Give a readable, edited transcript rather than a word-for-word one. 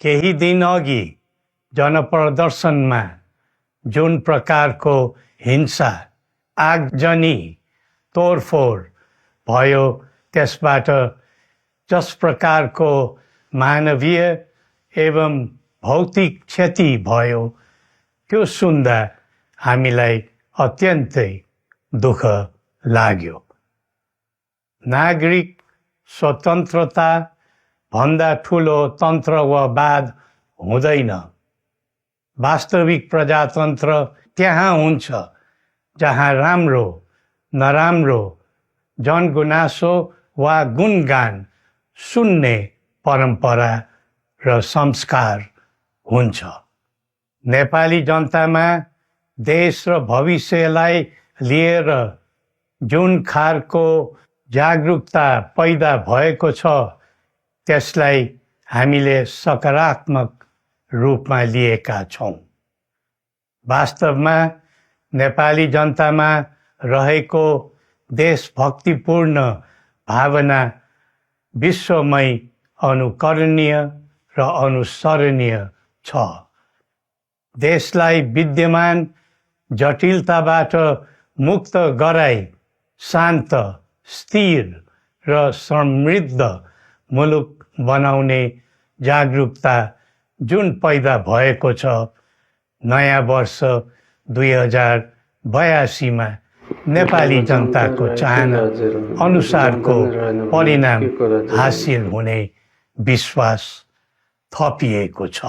केही दिन अघि जनप्रदर्शनमा जुन प्रकारको हिंसा आगजनी तोडफोड भयो त्यसबाट जस प्रकारको मानवीय एवं भौतिक क्षति भयो त्यो सुन्दा हामीलाई अत्यन्तै दुःख लाग्यो। नागरिक स्वतन्त्रता भन्दा ठुलो तन्त्रवाद हुँदैन। वास्तविक प्रजातन्त्र त्यहाँ हुन्छ जहाँ राम्रो नराम्रो जनगुनासो वा गुणगान सुन्ने परम्परा र संस्कार हुन्छ। नेपाली जनतामा देश र भविष्यलाई लिएर जुन खालको जागरुकता पैदा भएको छ त्यसलाई हामीले सकारात्मक रूपमा लिएका छौँ। वास्तवमा नेपाली जनतामा रहेको देशभक्तिपूर्ण भावना विश्वमै अनुकरणीय र अनुसरणीय छ। देशलाई विद्यमान जटिलताबाट मुक्त गराई शान्त, स्थिर र समृद्ध मुलुक बनाउने जागरुकता जुन पैदा भएको छ, नयाँ वर्ष 2082 मा नेपाली जनताको चाहना अनुसारको परिणाम हासिल हुने विश्वास थपिएको छ।